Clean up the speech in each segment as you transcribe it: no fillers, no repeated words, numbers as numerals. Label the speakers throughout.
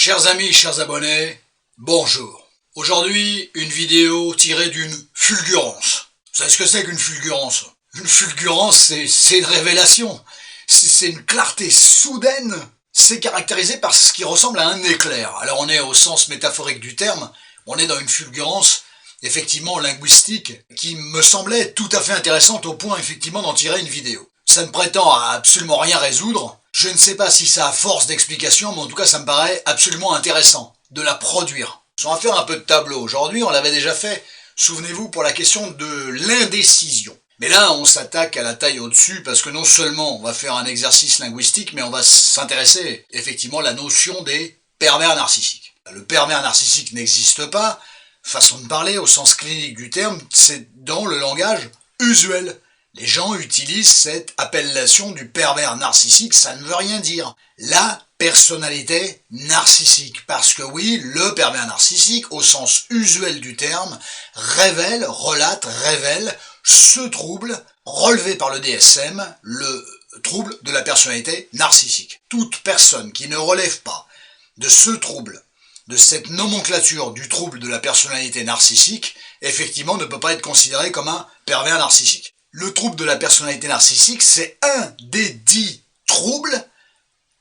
Speaker 1: Chers amis, chers abonnés, bonjour. Aujourd'hui, une vidéo tirée d'une fulgurance. Vous savez ce que c'est qu'une fulgurance? Une fulgurance, c'est une révélation. C'est une clarté soudaine. C'est caractérisé par ce qui ressemble à un éclair. Alors on est au sens métaphorique du terme, on est dans une fulgurance, effectivement linguistique, qui me semblait tout à fait intéressante au point effectivement d'en tirer une vidéo. Ça ne prétend à absolument rien résoudre. Je ne sais pas si ça a force d'explication, mais en tout cas ça me paraît absolument intéressant de la produire. On va faire un peu de tableau. Aujourd'hui, on l'avait déjà fait, souvenez-vous, pour la question de l'indécision. Mais là, on s'attaque à la taille au-dessus parce que non seulement on va faire un exercice linguistique, mais on va s'intéresser effectivement à la notion des pervers narcissiques. Le pervers narcissique n'existe pas, façon de parler au sens clinique du terme, c'est dans le langage usuel. Les gens utilisent cette appellation du pervers narcissique, ça ne veut rien dire. La personnalité narcissique, parce que oui, le pervers narcissique, au sens usuel du terme, révèle ce trouble relevé par le DSM, le trouble de la personnalité narcissique. Toute personne qui ne relève pas de ce trouble, de cette nomenclature du trouble de la personnalité narcissique, effectivement ne peut pas être considérée comme un pervers narcissique. Le trouble de la personnalité narcissique, c'est un des 10 troubles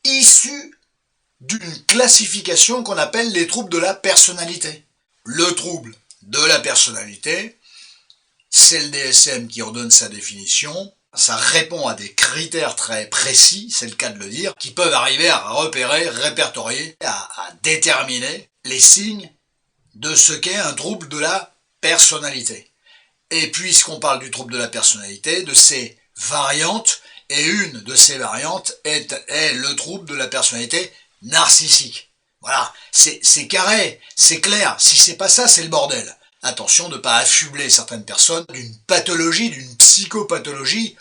Speaker 1: issus d'une classification qu'on appelle les troubles de la personnalité. Le trouble de la personnalité, c'est le DSM qui en donne sa définition. Ça répond à des critères très précis, c'est le cas de le dire, qui peuvent arriver à repérer, répertorier, à déterminer les signes de ce qu'est un trouble de la personnalité. Et puisqu'on parle du trouble de la personnalité, de ses variantes, et une de ces variantes est le trouble de la personnalité narcissique. Voilà, c'est carré, c'est clair, si c'est pas ça, c'est le bordel. Attention de ne pas affubler certaines personnes d'une pathologie, d'une psychopathologie,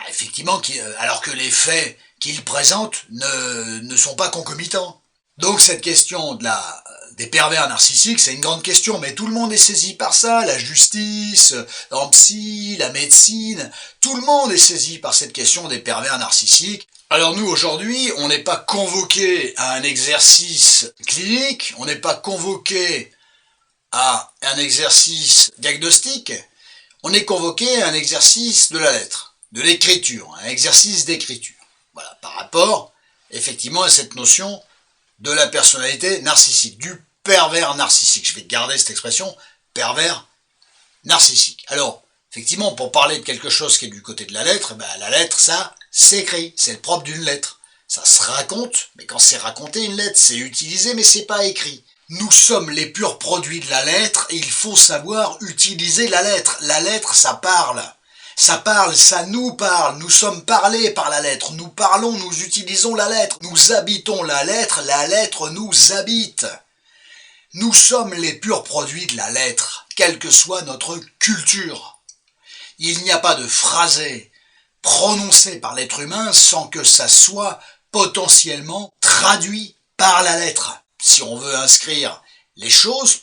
Speaker 1: effectivement, alors que les faits qu'ils présentent ne sont pas concomitants. Donc cette question des pervers narcissiques, c'est une grande question, mais tout le monde est saisi par ça, la justice, en psy, la médecine, tout le monde est saisi par cette question des pervers narcissiques. Alors nous, aujourd'hui, on n'est pas convoqué à un exercice clinique, on n'est pas convoqué à un exercice diagnostique, on est convoqué à un exercice de la lettre, de l'écriture, un exercice d'écriture. Voilà, par rapport, effectivement, à cette notion de la personnalité narcissique, du pervers narcissique. Je vais garder cette expression, pervers narcissique. Alors, effectivement, pour parler de quelque chose qui est du côté de la lettre, la lettre, ça s'écrit, c'est le propre d'une lettre. Ça se raconte, mais quand c'est raconté une lettre, c'est utilisé, mais c'est pas écrit. Nous sommes les purs produits de la lettre, et il faut savoir utiliser la lettre. La lettre, ça parle. Ça parle, ça nous parle, nous sommes parlés par la lettre, nous parlons, nous utilisons la lettre, nous habitons la lettre nous habite. Nous sommes les purs produits de la lettre, quelle que soit notre culture. Il n'y a pas de phrasé prononcé par l'être humain sans que ça soit potentiellement traduit par la lettre. Si on veut inscrire les choses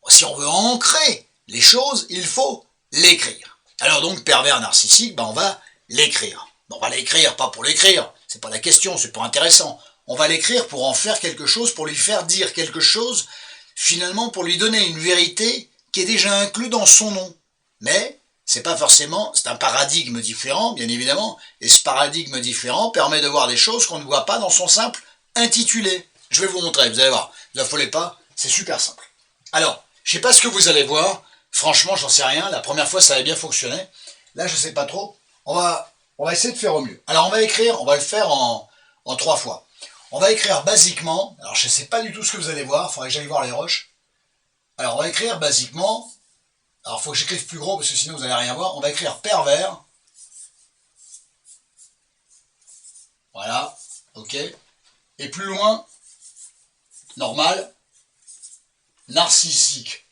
Speaker 1: si on veut ancrer les choses, il faut l'écrire. Alors donc, pervers narcissique, on va l'écrire. On va l'écrire, pas pour l'écrire, c'est pas la question, c'est pas intéressant. On va l'écrire pour en faire quelque chose, pour lui faire dire quelque chose, finalement pour lui donner une vérité qui est déjà inclue dans son nom. Mais, c'est pas forcément, c'est un paradigme différent, bien évidemment, et ce paradigme différent permet de voir des choses qu'on ne voit pas dans son simple intitulé. Je vais vous montrer, vous allez voir, ne vous affolez pas, c'est super simple. Alors, je sais pas ce que vous allez voir. Franchement, j'en sais rien. La première fois, ça avait bien fonctionné. Là, je sais pas trop. On va essayer de faire au mieux. Alors, on va le faire en 3 fois. On va écrire basiquement. Alors, je sais pas du tout ce que vous allez voir. Il faudrait que j'aille voir les rushs. Alors, on va écrire basiquement. Alors, il faut que j'écrive plus gros parce que sinon, vous n'allez rien voir. On va écrire pervers. Voilà. OK. Et plus loin, normal, narcissique.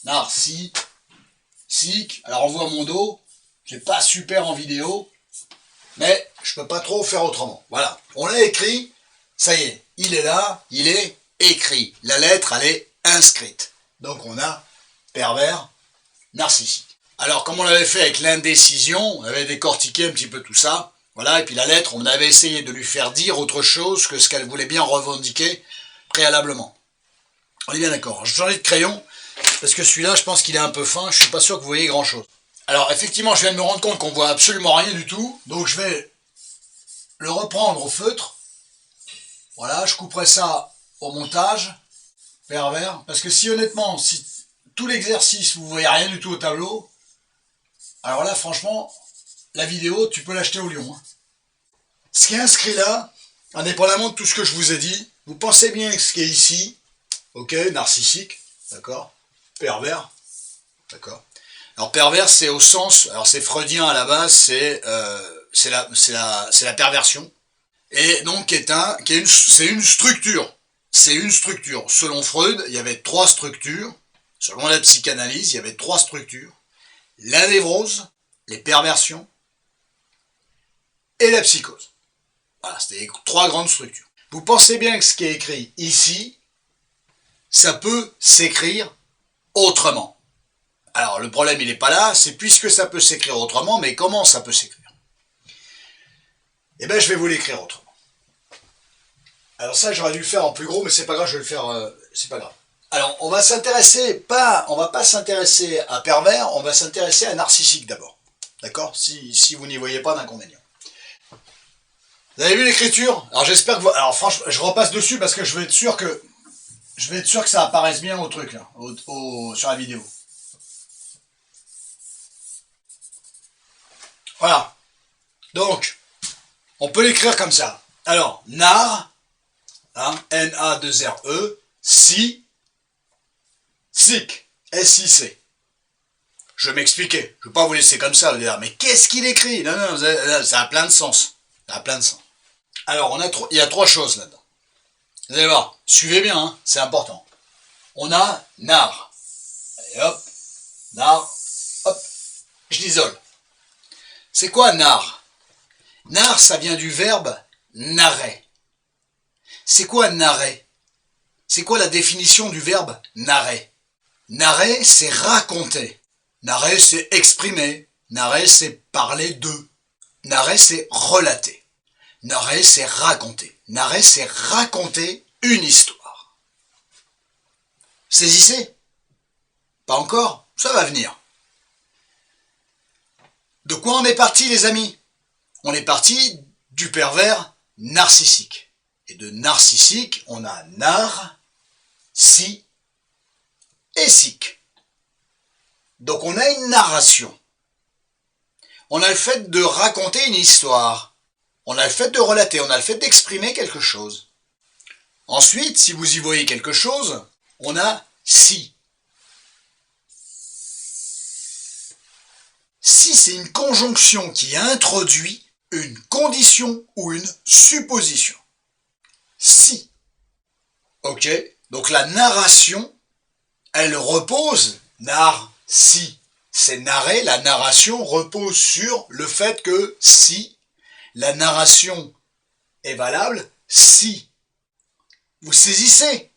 Speaker 1: Narcissique. Alors on voit mon dos, c'est pas super en vidéo, mais je peux pas trop faire autrement. Voilà, on l'a écrit, ça y est, il est là, il est écrit. La lettre, elle est inscrite. Donc on a pervers narcissique. Alors comme on l'avait fait avec l'indécision, on avait décortiqué un petit peu tout ça, voilà, et puis la lettre, on avait essayé de lui faire dire autre chose que ce qu'elle voulait bien revendiquer préalablement. On est bien d'accord. Je change de crayon, parce que celui-là, je pense qu'il est un peu fin, je suis pas sûr que vous voyez grand-chose. Alors, effectivement, je viens de me rendre compte qu'on voit absolument rien du tout, donc je vais le reprendre au feutre. Voilà, je couperai ça au montage, pervers, parce que si honnêtement, si tout l'exercice, vous voyez rien du tout au tableau, alors là, franchement, la vidéo, tu peux l'acheter au Lion. Ce qui est inscrit là, indépendamment de tout ce que je vous ai dit, vous pensez bien que ce qui est ici, ok, narcissique, d'accord, pervers, d'accord. Alors pervers, c'est au sens, alors c'est freudien à la base, c'est la perversion, et donc c'est une structure. C'est une structure. Selon Freud, il y avait 3 structures. Selon la psychanalyse, il y avait 3 structures. La névrose, les perversions et la psychose. Voilà, c'était les 3 grandes structures. Vous pensez bien que ce qui est écrit ici, ça peut s'écrire autrement. Alors le problème il n'est pas là, c'est puisque ça peut s'écrire autrement, mais comment ça peut s'écrire? Eh bien je vais vous l'écrire autrement. Alors ça j'aurais dû le faire en plus gros, mais c'est pas grave, je vais le faire, c'est pas grave. Alors on va pas s'intéresser à pervers, on va s'intéresser à narcissique d'abord. D'accord, si vous n'y voyez pas d'inconvénient. Vous avez vu l'écriture? Alors j'espère que vous... Alors franchement, je repasse dessus parce que je veux être sûr que ça apparaisse bien au truc là, sur la vidéo. Voilà. Donc, on peut l'écrire comme ça. Alors, nar, hein, N-A-2-R-E, si, sic, S-I-C. Je vais m'expliquer. Je ne vais pas vous laisser comme ça, vous allez dire, mais qu'est-ce qu'il écrit? Non, non, ça a plein de sens. Ça a plein de sens. Alors, il y a 3 choses là-dedans. Vous allez voir, suivez bien, hein, c'est important. On a nar. Allez, hop, nar, hop, je l'isole. C'est quoi nar? Nar, ça vient du verbe narrer. C'est quoi narrer? C'est quoi la définition du verbe narrer? Narrer, c'est raconter. Narrer, c'est exprimer. Narrer, c'est parler de. Narrer, c'est relater. Narrer, c'est raconter. Narrer, c'est raconter une histoire. Saisissez? Pas encore? Ça va venir. De quoi on est parti, les amis? On est parti du pervers narcissique. Et de narcissique, on a nar, si et sic. Donc on a une narration. On a le fait de raconter une histoire. On a le fait de relater, on a le fait d'exprimer quelque chose. Ensuite, si vous y voyez quelque chose, on a si. Si, c'est une conjonction qui introduit une condition ou une supposition. Si. Ok? Donc la narration, elle repose, si, c'est narrer, la narration repose sur le fait que si, la narration est valable, si. Vous saisissez?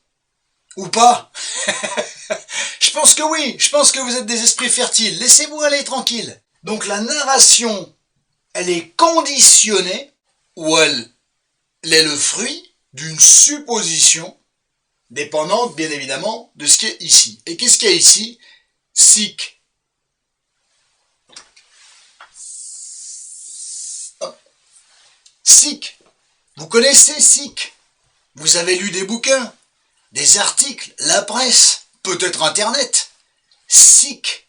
Speaker 1: Ou pas? Je pense que oui, je pense que vous êtes des esprits fertiles, laissez-vous aller tranquille. Donc la narration, elle est conditionnée, ou elle est le fruit d'une supposition, dépendante bien évidemment de ce qui est ici. Et qu'est-ce qu'il y a ici? Sic. Sic. Vous connaissez sic? Vous avez lu des bouquins, des articles, la presse, peut-être Internet. Sic.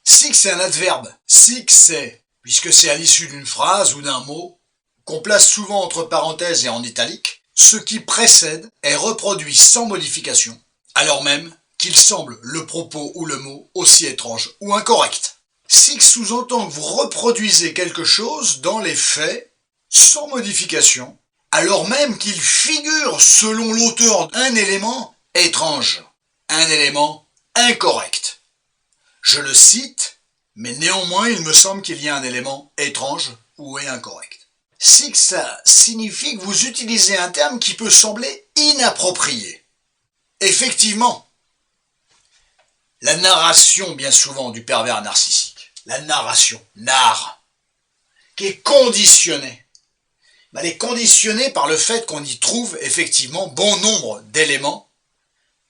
Speaker 1: Sic, c'est un adverbe. Sic, c'est, puisque c'est à l'issue d'une phrase ou d'un mot, qu'on place souvent entre parenthèses et en italique, ce qui précède est reproduit sans modification, alors même qu'il semble le propos ou le mot aussi étrange ou incorrect. Sic sous-entend que vous reproduisez quelque chose dans les faits sans modification, alors même qu'il figure selon l'auteur un élément étrange, un élément incorrect. Je le cite, mais néanmoins il me semble qu'il y a un élément étrange ou incorrect. Sic, ça signifie que vous utilisez un terme qui peut sembler inapproprié. Effectivement, la narration bien souvent du pervers narcissique, la narration, nar, qui est conditionnée, elle est conditionnée par le fait qu'on y trouve effectivement bon nombre d'éléments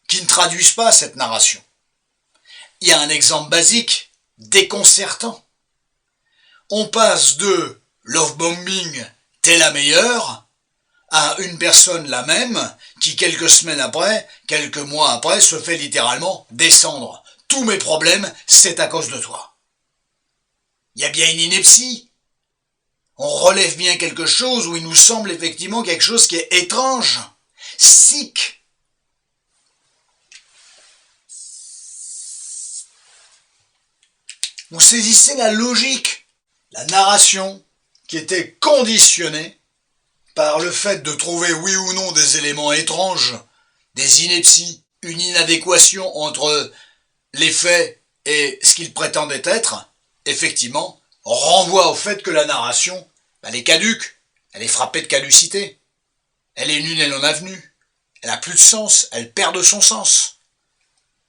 Speaker 1: qui ne traduisent pas cette narration. Il y a un exemple basique, déconcertant. On passe de love bombing, t'es la meilleure, à une personne la même qui quelques semaines après, quelques mois après, se fait littéralement descendre. Tous mes problèmes, c'est à cause de toi. Il y a bien une ineptie. On relève bien quelque chose où il nous semble effectivement quelque chose qui est étrange, sick. Vous saisissez la logique, la narration qui était conditionnée par le fait de trouver oui ou non des éléments étranges, des inepties, une inadéquation entre les faits et ce qu'ils prétendaient être, effectivement, renvoie au fait que la narration, elle est caduque, elle est frappée de caducité, elle est nulle et non avenue, elle n'a plus de sens, elle perd de son sens.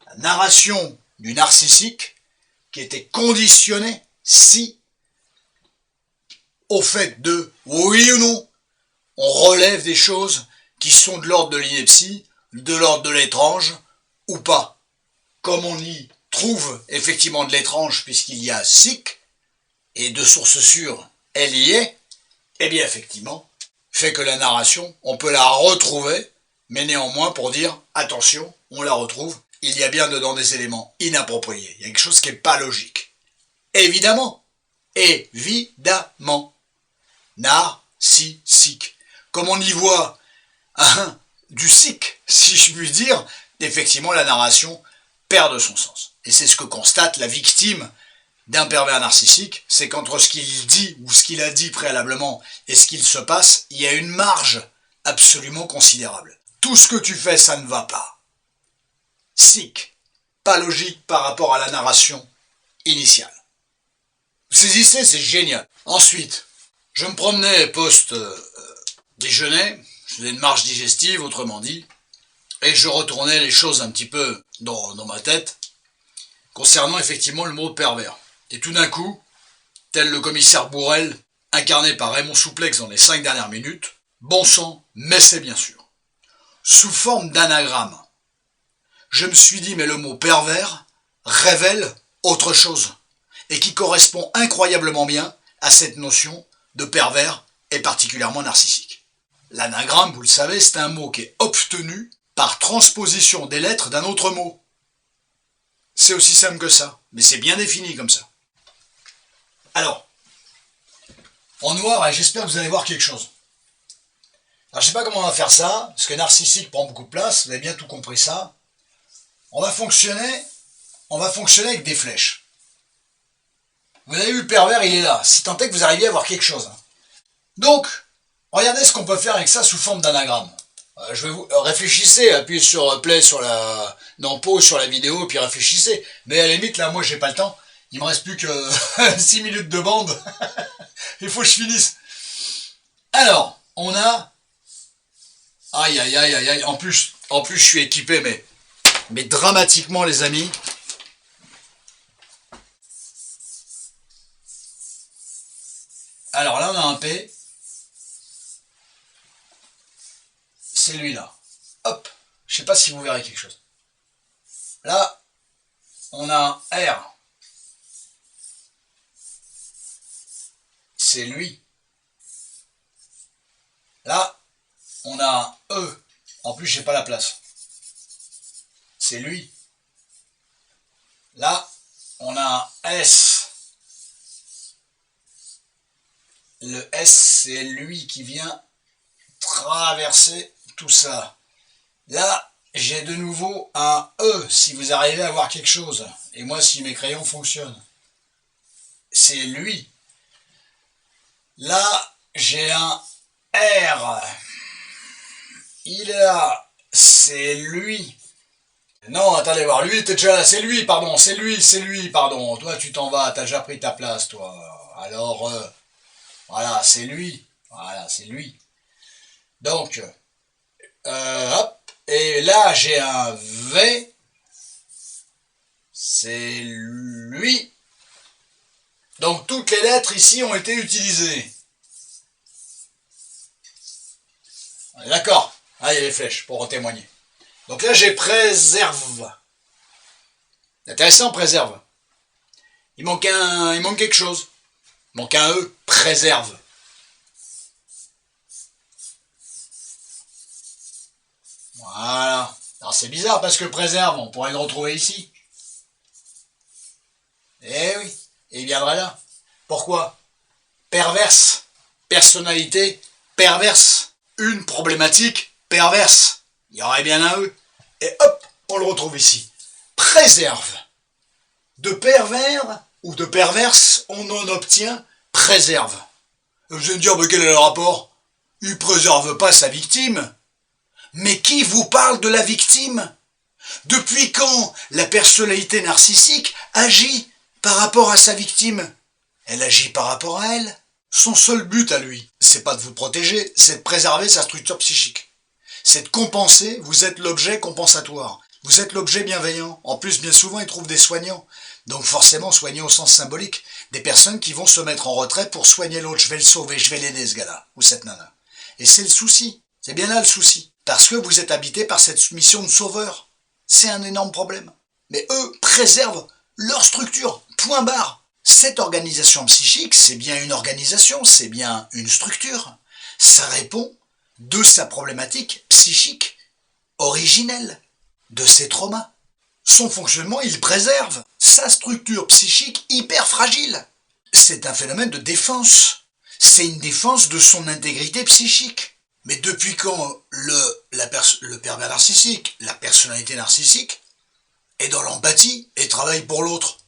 Speaker 1: La narration du narcissique, qui était conditionnée, si, au fait de oui ou non, on relève des choses qui sont de l'ordre de l'ineptie, de l'ordre de l'étrange, ou pas. Comme on y trouve effectivement de l'étrange, puisqu'il y a sick, et de source sûre, elle y est, eh bien effectivement, fait que la narration, on peut la retrouver, mais néanmoins pour dire, attention, on la retrouve, il y a bien dedans des éléments inappropriés, il y a quelque chose qui n'est pas logique. Évidemment, évidemment, narcissique. Comme on y voit du sick, si je puis dire, effectivement la narration perd de son sens. Et c'est ce que constate la victime d'un pervers narcissique, c'est qu'entre ce qu'il dit ou ce qu'il a dit préalablement et ce qu'il se passe, il y a une marge absolument considérable. Tout ce que tu fais, ça ne va pas. Sick, pas logique par rapport à la narration initiale. Vous saisissez, c'est génial. Ensuite, je me promenais post-déjeuner, je faisais une marche digestive, autrement dit, et je retournais les choses un petit peu dans ma tête, concernant effectivement le mot pervers. Et tout d'un coup, tel le commissaire Bourrel, incarné par Raymond Souplex dans les 5 dernières minutes, bon sang, mais c'est bien sûr. Sous forme d'anagramme. Je me suis dit, mais le mot pervers révèle autre chose, et qui correspond incroyablement bien à cette notion de pervers et particulièrement narcissique. L'anagramme, vous le savez, c'est un mot qui est obtenu par transposition des lettres d'un autre mot. C'est aussi simple que ça, mais c'est bien défini comme ça. Alors, en noir, et j'espère que vous allez voir quelque chose. Alors, je ne sais pas comment on va faire ça, parce que narcissique prend beaucoup de place, vous avez bien tout compris ça. On va fonctionner avec des flèches. Vous avez vu le pervers, il est là, si tant est que vous arriviez à voir quelque chose. Donc, regardez ce qu'on peut faire avec ça sous forme d'anagramme. Je vais vous réfléchissez, appuyez sur play sur la pause sur la vidéo, puis réfléchissez. Mais à la limite, là, moi, j'ai pas le temps. Il me reste plus que 6 minutes de bande. Il faut que je finisse. Alors, on a... Aïe, aïe, aïe, aïe, aïe. En plus, je suis équipé, mais dramatiquement, les amis. Alors là, on a un P. C'est lui-là. Hop. Je sais pas si vous verrez quelque chose. Là, on a un R. C'est lui. Là, on a un E. En plus, j'ai pas la place. C'est lui. Là, on a un S. Le S, c'est lui qui vient traverser tout ça. Là, j'ai de nouveau un E, si vous arrivez à voir quelque chose. Et moi, si mes crayons fonctionnent. C'est lui. Là, j'ai un R. Il est là. C'est lui. Non, attendez voir. Lui, t'es déjà là. C'est lui, pardon. C'est lui, pardon. Toi, tu t'en vas. T'as déjà pris ta place, toi. Alors, voilà, c'est lui. Voilà, c'est lui. Donc, hop. Et là, j'ai un V. C'est lui. Donc, toutes les lettres ici ont été utilisées. On est d'accord? Ah, il y a les flèches pour en témoigner. Donc là, j'ai préserve. Intéressant, préserve. Il manque quelque chose. Il manque un E, préserve. Voilà. Alors c'est bizarre parce que préserve, on pourrait le retrouver ici. Eh oui, et il viendrait là. Pourquoi? Perverse. Personnalité perverse. Une problématique perverse. Il y aurait bien un E. Et hop, on le retrouve ici. Préserve. De pervers ou de perverse, on en obtient préserve. Vous allez me dire, mais quel est le rapport? Il préserve pas sa victime. Mais qui vous parle de la victime? Depuis quand la personnalité narcissique agit par rapport à sa victime? Elle agit par rapport à elle. Son seul but à lui, c'est pas de vous protéger, c'est de préserver sa structure psychique. C'est de compenser, vous êtes l'objet compensatoire. Vous êtes l'objet bienveillant. En plus, bien souvent, il trouve des soignants. Donc forcément, soignants au sens symbolique. Des personnes qui vont se mettre en retrait pour soigner l'autre. Je vais le sauver, je vais l'aider, ce gars-là, ou cette nana. Et c'est le souci. C'est bien là le souci. Parce que vous êtes habité par cette mission de sauveur. C'est un énorme problème. Mais eux préservent leur structure. Point barre. Cette organisation psychique, c'est bien une organisation, c'est bien une structure. Ça répond de sa problématique psychique originelle, de ses traumas. Son fonctionnement, il préserve sa structure psychique hyper fragile. C'est un phénomène de défense. C'est une défense de son intégrité psychique. Mais depuis quand le pervers narcissique, la personnalité narcissique, est dans l'empathie et travaille pour l'autre?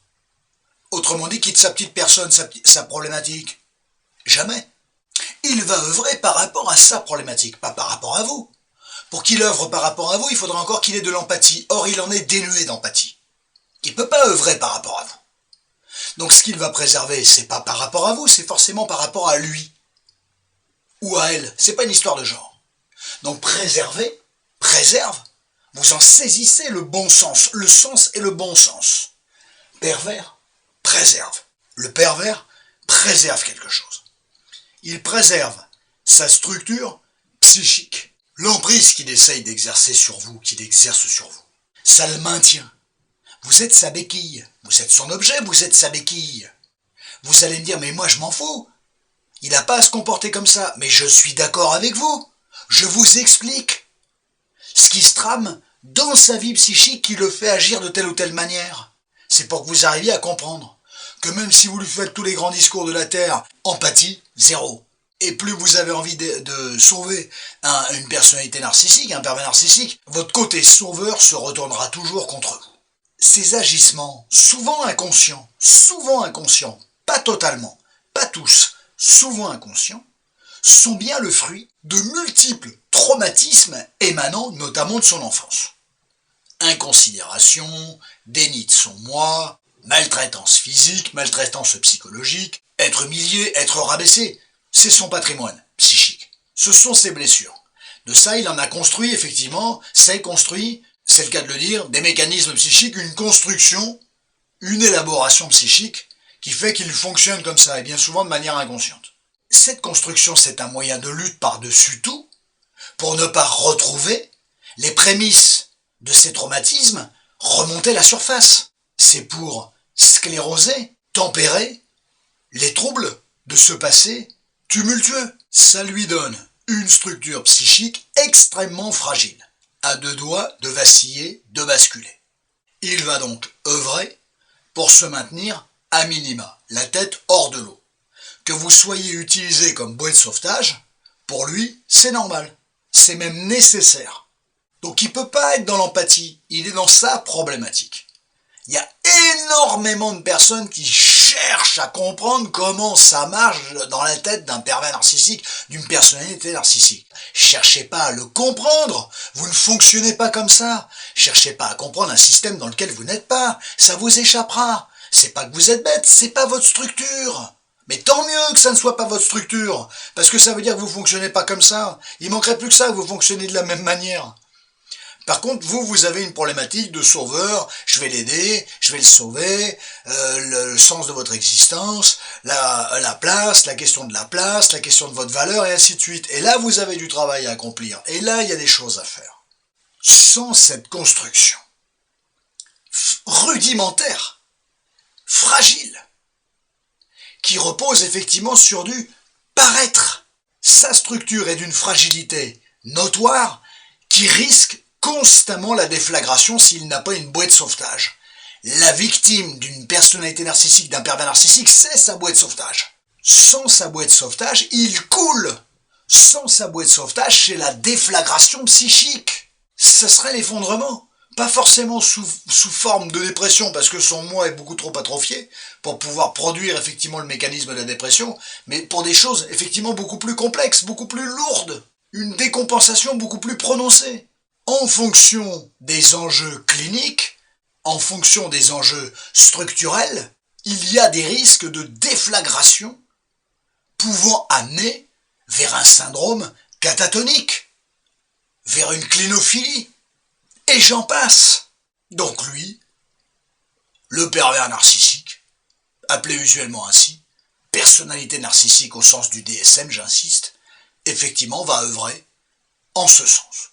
Speaker 1: Autrement dit, quitte sa petite personne, sa problématique. Jamais. Il va œuvrer par rapport à sa problématique, pas par rapport à vous. Pour qu'il œuvre par rapport à vous, il faudra encore qu'il ait de l'empathie. Or, il en est dénué d'empathie. Il ne peut pas œuvrer par rapport à vous. Donc, ce qu'il va préserver, c'est pas par rapport à vous, c'est forcément par rapport à lui. Ou à elle. C'est pas une histoire de genre. Donc, préserver, préserve, vous en saisissez le bon sens. Le sens et le bon sens. Pervers, préserve. Le pervers préserve quelque chose. Il préserve sa structure psychique. L'emprise qu'il essaye d'exercer sur vous, qu'il exerce sur vous. Ça le maintient. Vous êtes sa béquille. Vous êtes son objet, vous êtes sa béquille. Vous allez me dire, mais moi je m'en fous. Il n'a pas à se comporter comme ça. Mais je suis d'accord avec vous. Je vous explique ce qui se trame dans sa vie psychique qui le fait agir de telle ou telle manière. C'est pour que vous arriviez à comprendre que même si vous lui faites tous les grands discours de la Terre, empathie, zéro. Et plus vous avez envie de sauver une personnalité narcissique, un pervers narcissique, votre côté sauveur se retournera toujours contre vous. Ces agissements, souvent inconscients, pas totalement, pas tous, souvent inconscients, sont bien le fruit de multiples traumatismes émanant notamment de son enfance. Inconsidération, déni de son moi, maltraitance physique, maltraitance psychologique, être humilié, être rabaissé, c'est son patrimoine psychique. Ce sont ses blessures. De ça, il en a construit, effectivement, c'est le cas de le dire, des mécanismes psychiques, une construction, une élaboration psychique qui fait qu'il fonctionne comme ça, et bien souvent de manière inconsciente. Cette construction, c'est un moyen de lutte par-dessus tout, pour ne pas retrouver les prémices de ces traumatismes remonter à la surface. C'est pour scléroser, tempérer les troubles de ce passé tumultueux. Ça lui donne une structure psychique extrêmement fragile, à deux doigts de vaciller, de basculer. Il va donc œuvrer pour se maintenir à minima, la tête hors de l'eau. Que vous soyez utilisé comme bouée de sauvetage, pour lui, c'est normal. C'est même nécessaire. Donc il ne peut pas être dans l'empathie, il est dans sa problématique. Il y a énormément de personnes qui cherchent à comprendre comment ça marche dans la tête d'un pervers narcissique, d'une personnalité narcissique. Cherchez pas à le comprendre, vous ne fonctionnez pas comme ça. Cherchez pas à comprendre un système dans lequel vous n'êtes pas, ça vous échappera. C'est pas que vous êtes bête, c'est pas votre structure. Mais tant mieux que ça ne soit pas votre structure, parce que ça veut dire que vous fonctionnez pas comme ça. Il manquerait plus que ça, que vous fonctionnez de la même manière. Par contre, vous avez une problématique de sauveur, je vais l'aider, je vais le sauver, le sens de votre existence, la place, la question de la place, la question de votre valeur, et ainsi de suite. Et là, vous avez du travail à accomplir. Et là, il y a des choses à faire. Sans cette construction rudimentaire, fragile, qui repose effectivement sur du paraître, sa structure est d'une fragilité notoire qui risque constamment la déflagration s'il n'a pas une bouée de sauvetage. La victime d'une personnalité narcissique, d'un pervers narcissique, c'est sa bouée de sauvetage. Sans sa bouée de sauvetage, il coule. Sans sa bouée de sauvetage, c'est la déflagration psychique. Ce serait l'effondrement. Pas forcément sous forme de dépression, parce que son moi est beaucoup trop atrophié pour pouvoir produire effectivement le mécanisme de la dépression, mais pour des choses effectivement beaucoup plus complexes, beaucoup plus lourdes. Une décompensation beaucoup plus prononcée. En fonction des enjeux cliniques, en fonction des enjeux structurels, il y a des risques de déflagration pouvant amener vers un syndrome catatonique, vers une clinophilie, et j'en passe. Donc lui, le pervers narcissique, appelé usuellement ainsi, personnalité narcissique au sens du DSM, j'insiste, effectivement va œuvrer en ce sens,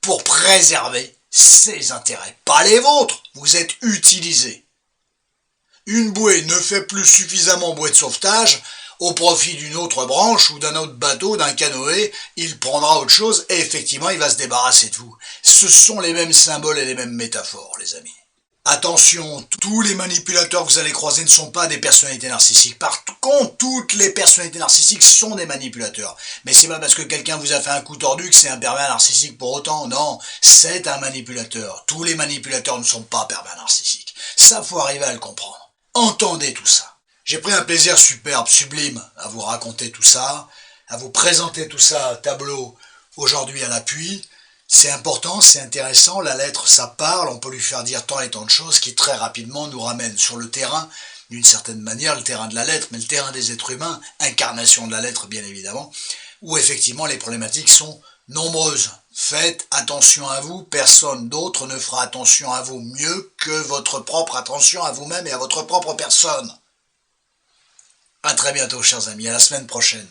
Speaker 1: pour préserver ses intérêts, pas les vôtres, vous êtes utilisé. Une bouée ne fait plus suffisamment bouée de sauvetage, au profit d'une autre branche ou d'un autre bateau, d'un canoë, il prendra autre chose et effectivement il va se débarrasser de vous. Ce sont les mêmes symboles et les mêmes métaphores, les amis. Attention, tous les manipulateurs que vous allez croiser ne sont pas des personnalités narcissiques. Par contre, toutes les personnalités narcissiques sont des manipulateurs. Mais c'est pas parce que quelqu'un vous a fait un coup tordu que c'est un pervers narcissique pour autant. Non, c'est un manipulateur. Tous les manipulateurs ne sont pas pervers narcissiques. Ça, faut arriver à le comprendre. Entendez tout ça. J'ai pris un plaisir superbe, sublime, à vous raconter tout ça, à vous présenter tout ça, tableau, aujourd'hui à l'appui. C'est important, c'est intéressant, la lettre ça parle, on peut lui faire dire tant et tant de choses qui très rapidement nous ramènent sur le terrain, d'une certaine manière, le terrain de la lettre, mais le terrain des êtres humains, incarnation de la lettre bien évidemment, où effectivement les problématiques sont nombreuses. Faites attention à vous, personne d'autre ne fera attention à vous mieux que votre propre attention à vous-même et à votre propre personne. À très bientôt chers amis, à la semaine prochaine.